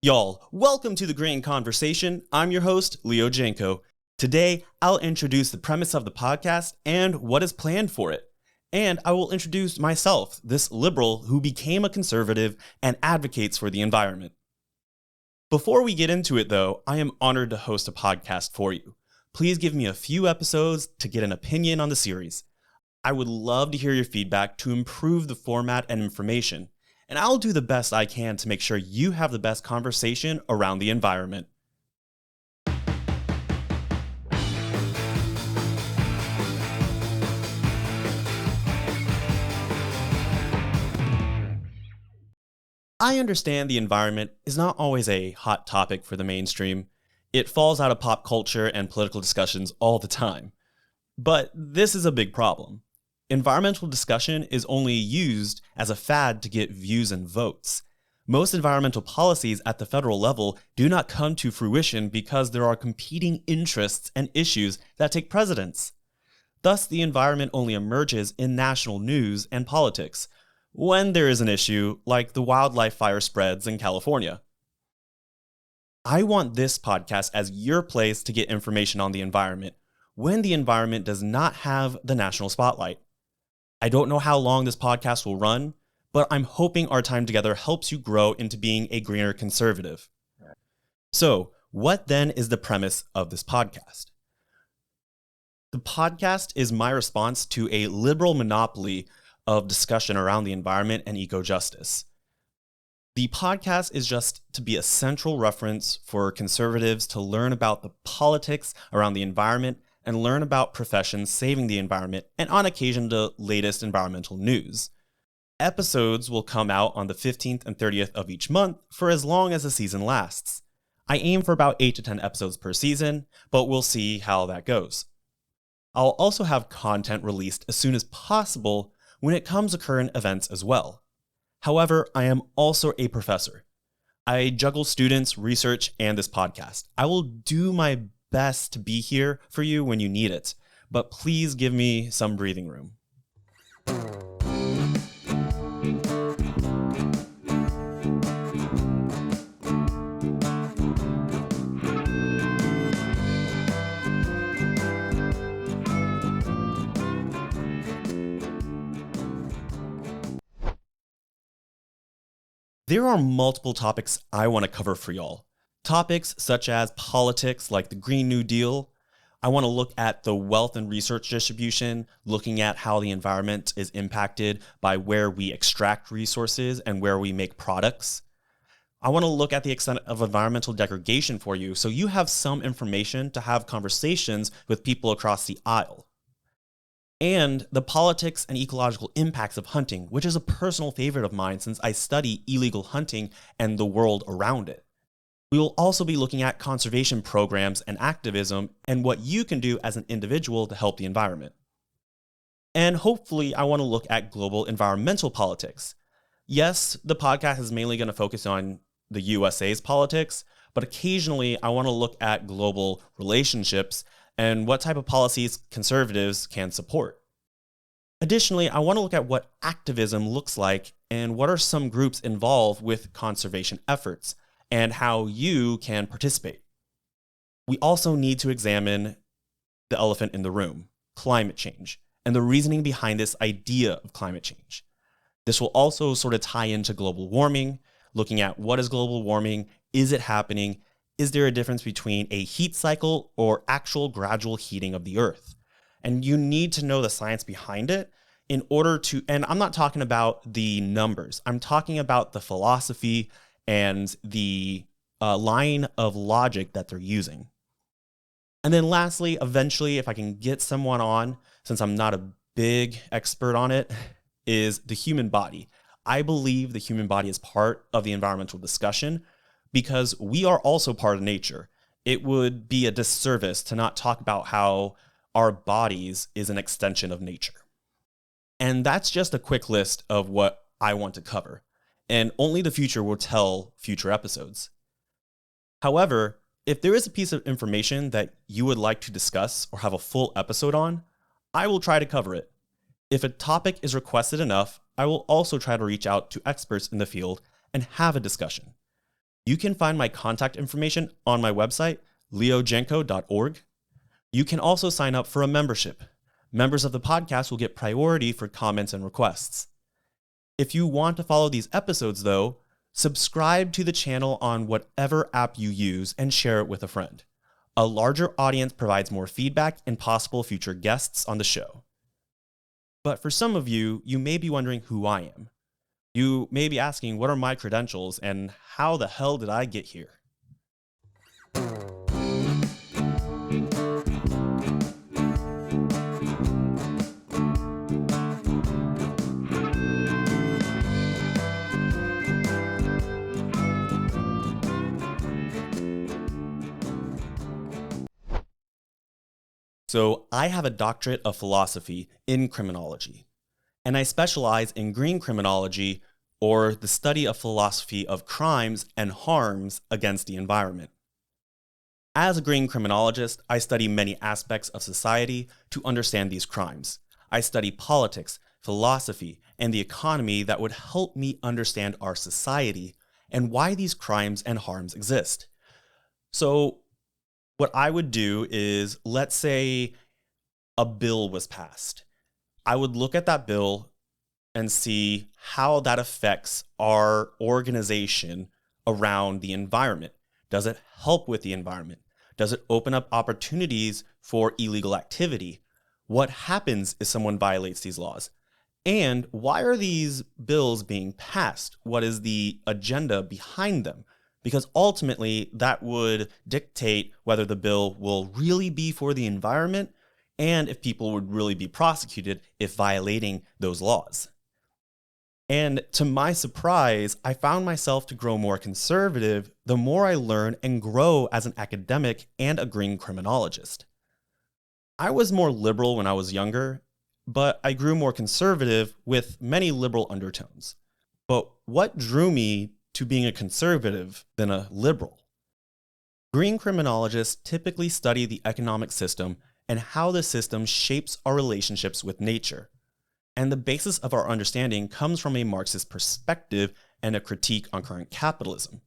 Y'all, welcome to the Green Conversation. I'm your host, Leo Genco. Today, I'll introduce the premise of the podcast and what is planned for it. And I will introduce myself, this liberal who became a conservative and advocates for the environment. Before we get into it, though, I am honored to host a podcast for you. Please give me a few episodes to get an opinion on the series. I would love to hear your feedback to improve the format and information, and I'll do the best I can to make sure you have the best conversation around the environment. I understand the environment is not always a hot topic for the mainstream. It falls out of pop culture and political discussions all the time. But this is a big problem. Environmental discussion is only used as a fad to get views and votes. Most environmental policies at the federal level do not come to fruition because there are competing interests and issues that take precedence. Thus, the environment only emerges in national news and politics when there is an issue like the wildlife fire spreads in California. I want this podcast as your place to get information on the environment when the environment does not have the national spotlight. I don't know how long this podcast will run, but I'm hoping our time together helps you grow into being a greener conservative. So, what then is the premise of this podcast? The podcast is my response to a liberal monopoly of discussion around the environment and eco-justice. The podcast is just to be a central reference for conservatives to learn about the politics around the environment and learn about professions saving the environment, and on occasion the latest environmental news. Episodes will come out on the 15th and 30th of each month for as long as the season lasts. I aim for about 8 to 10 episodes per season, but we'll see how that goes. I'll also have content released as soon as possible when it comes to current events as well. However, I am also a professor. I juggle students, research, and this podcast. I will do my best to be here for you when you need it, but please give me some breathing room. There are multiple topics I want to cover for y'all. Topics such as politics like the Green New Deal. I want to look at the wealth and research distribution, looking at how the environment is impacted by where we extract resources and where we make products. I want to look at the extent of environmental degradation for you so you have some information to have conversations with people across the aisle. And the politics and ecological impacts of hunting, which is a personal favorite of mine since I study illegal hunting and the world around it. We will also be looking at conservation programs and activism and what you can do as an individual to help the environment. And hopefully, I want to look at global environmental politics. Yes, the podcast is mainly going to focus on the USA's politics, but occasionally I want to look at global relationships and what type of policies conservatives can support. Additionally, I want to look at what activism looks like and what are some groups involved with conservation efforts and how you can participate. We also need to examine the elephant in the room, climate change, and the reasoning behind this idea of climate change. This will also sort of tie into global warming, looking at what is global warming, is it happening, is there a difference between a heat cycle or actual gradual heating of the earth? And you need to know the science behind it in order to, and I'm not talking about the numbers, I'm talking about the philosophy and the line of logic that they're using. And then lastly, eventually, if I can get someone on, since I'm not a big expert on it, is the human body. I believe the human body is part of the environmental discussion because we are also part of nature. It would be a disservice to not talk about how our bodies is an extension of nature. And that's just a quick list of what I want to cover. And only the future will tell future episodes. However, if there is a piece of information that you would like to discuss or have a full episode on, I will try to cover it. If a topic is requested enough, I will also try to reach out to experts in the field and have a discussion. You can find my contact information on my website, leogenco.org. You can also sign up for a membership. Members of the podcast will get priority for comments and requests. If you want to follow these episodes, though, subscribe to the channel on whatever app you use and share it with a friend. A larger audience provides more feedback and possible future guests on the show. But for some of you, you may be wondering who I am. You may be asking, what are my credentials and how the hell did I get here? So I have a doctorate of philosophy in criminology, and I specialize in green criminology, or the study of philosophy of crimes and harms against the environment. As a green criminologist, I study many aspects of society to understand these crimes. I study politics, philosophy, and the economy that would help me understand our society and why these crimes and harms exist. So what I would do is, let's say a bill was passed. I would look at that bill and see how that affects our organization around the environment. Does it help with the environment? Does it open up opportunities for illegal activity? What happens if someone violates these laws? And why are these bills being passed? What is the agenda behind them? Because ultimately, that would dictate whether the bill will really be for the environment and if people would really be prosecuted if violating those laws. And to my surprise, I found myself to grow more conservative the more I learn and grow as an academic and a green criminologist. I was more liberal when I was younger, but I grew more conservative with many liberal undertones. But what drew me to being a conservative than a liberal? Green criminologists typically study the economic system and how the system shapes our relationships with nature. And the basis of our understanding comes from a Marxist perspective and a critique on current capitalism.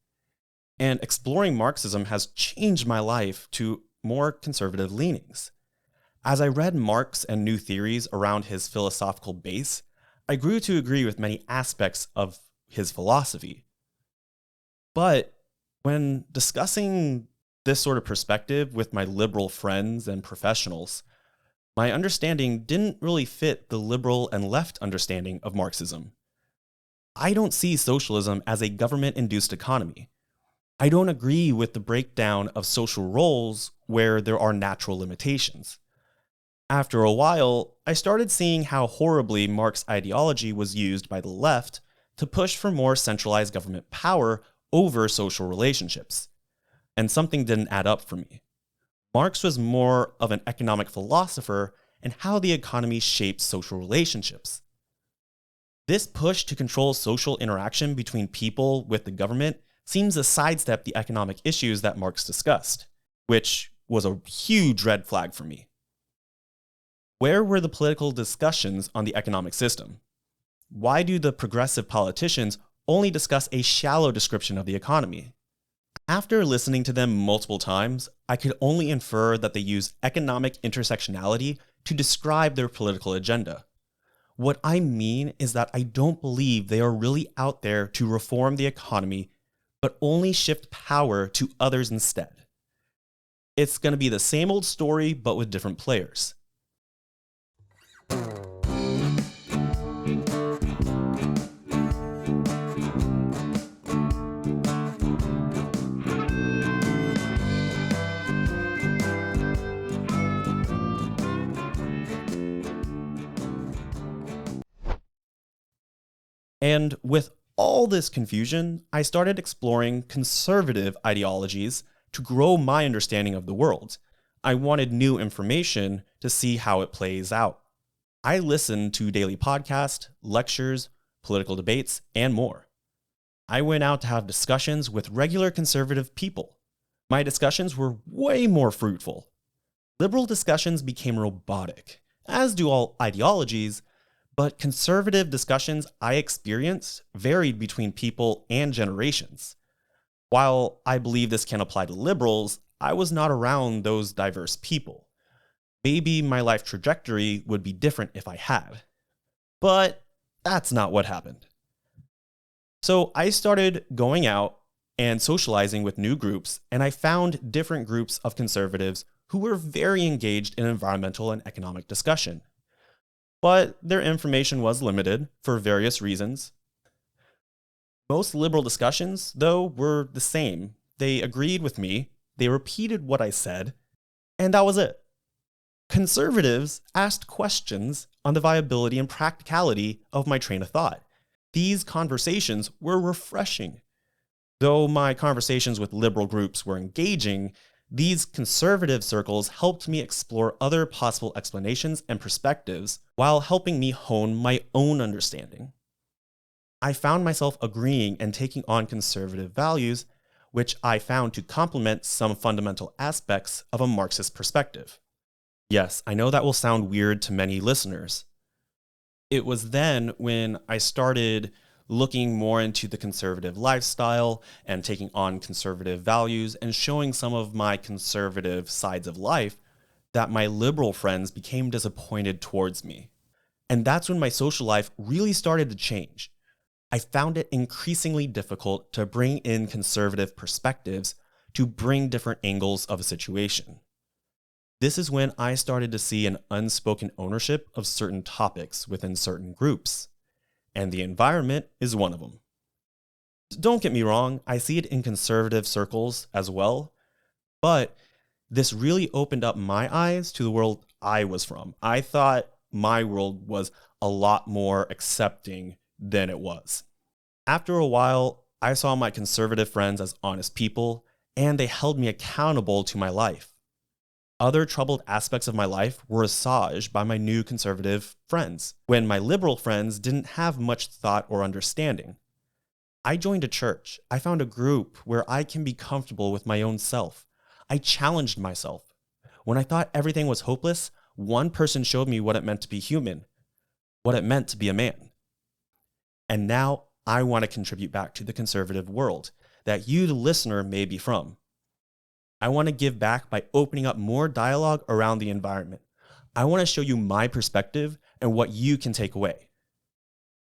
And exploring Marxism has changed my life to more conservative leanings. As I read Marx and new theories around his philosophical base, I grew to agree with many aspects of his philosophy. But when discussing this sort of perspective with my liberal friends and professionals, my understanding didn't really fit the liberal and left understanding of Marxism. I don't see socialism as a government-induced economy. I don't agree with the breakdown of social roles where there are natural limitations. After a while, I started seeing how horribly Marx ideology was used by the left to push for more centralized government power over social relationships. And something didn't add up for me. Marx was more of an economic philosopher and how the economy shapes social relationships. This push to control social interaction between people with the government seems to sidestep the economic issues that Marx discussed, which was a huge red flag for me. Where were the political discussions on the economic system? Why do the progressive politicians only discuss a shallow description of the economy? After listening to them multiple times, I could only infer that they use economic intersectionality to describe their political agenda. What I mean is that I don't believe they are really out there to reform the economy, but only shift power to others instead. It's going to be the same old story, but with different players. And with all this confusion, I started exploring conservative ideologies to grow my understanding of the world. I wanted new information to see how it plays out. I listened to daily podcasts, lectures, political debates, and more. I went out to have discussions with regular conservative people. My discussions were way more fruitful. Liberal discussions became robotic, as do all ideologies, but conservative discussions I experienced varied between people and generations. While I believe this can apply to liberals, I was not around those diverse people. Maybe my life trajectory would be different if I had. But that's not what happened. So I started going out and socializing with new groups, and I found different groups of conservatives who were very engaged in environmental and economic discussion. But their information was limited for various reasons. Most liberal discussions, though, were the same. They agreed with me, they repeated what I said, and that was it. Conservatives asked questions on the viability and practicality of my train of thought. These conversations were refreshing. Though my conversations with liberal groups were engaging, these conservative circles helped me explore other possible explanations and perspectives while helping me hone my own understanding. I found myself agreeing and taking on conservative values, which I found to complement some fundamental aspects of a Marxist perspective. Yes, I know that will sound weird to many listeners. It was then when I started looking more into the conservative lifestyle and taking on conservative values and showing some of my conservative sides of life that my liberal friends became disappointed towards me. And that's when my social life really started to change. I found it increasingly difficult to bring in conservative perspectives to bring different angles of a situation. This is when I started to see an unspoken ownership of certain topics within certain groups, and the environment is one of them. Don't get me wrong, I see it in conservative circles as well, but this really opened up my eyes to the world I was from. I thought my world was a lot more accepting than it was. After a while, I saw my conservative friends as honest people, and they held me accountable to my life. Other troubled aspects of my life were assuaged by my new conservative friends, when my liberal friends didn't have much thought or understanding. I joined a church. I found a group where I can be comfortable with my own self. I challenged myself. When I thought everything was hopeless, one person showed me what it meant to be human, what it meant to be a man. And now I want to contribute back to the conservative world that you, the listener, may be from. I want to give back by opening up more dialogue around the environment. I want to show you my perspective and what you can take away.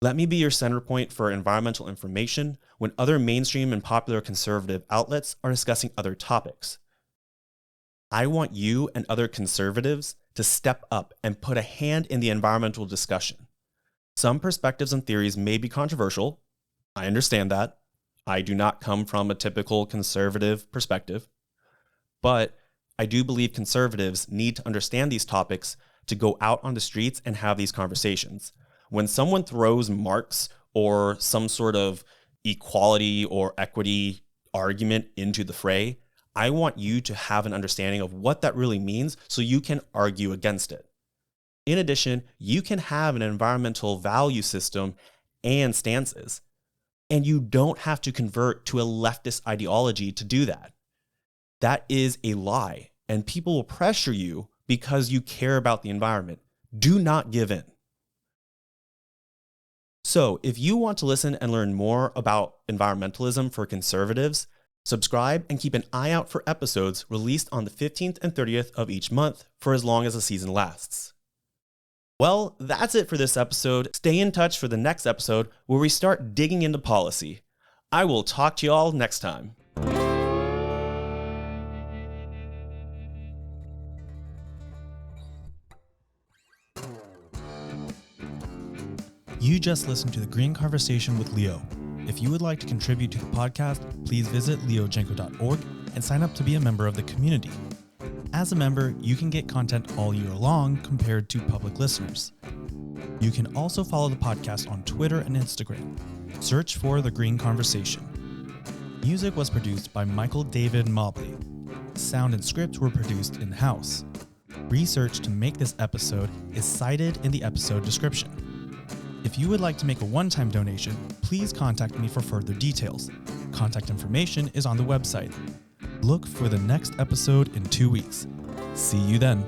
Let me be your center point for environmental information when other mainstream and popular conservative outlets are discussing other topics. I want you and other conservatives to step up and put a hand in the environmental discussion. Some perspectives and theories may be controversial. I understand that. I do not come from a typical conservative perspective. But I do believe conservatives need to understand these topics to go out on the streets and have these conversations. When someone throws Marx or some sort of equality or equity argument into the fray, I want you to have an understanding of what that really means so you can argue against it. In addition, you can have an environmental value system and stances, and you don't have to convert to a leftist ideology to do that. That is a lie, and people will pressure you because you care about the environment. Do not give in. So, if you want to listen and learn more about environmentalism for conservatives, subscribe and keep an eye out for episodes released on the 15th and 30th of each month for as long as the season lasts. Well, that's it for this episode. Stay in touch for the next episode where we start digging into policy. I will talk to you all next time. You just listened to The Green Conversation with Leo. If you would like to contribute to the podcast, please visit leogenco.org and sign up to be a member of the community. As a member, you can get content all year long compared to public listeners. You can also follow the podcast on Twitter and Instagram. Search for The Green Conversation. Music was produced by Michael David Mobley. Sound and scripts were produced in-house. Research to make this episode is cited in the episode description. If you would like to make a one-time donation, please contact me for further details. Contact information is on the website. Look for the next episode in 2 weeks. See you then.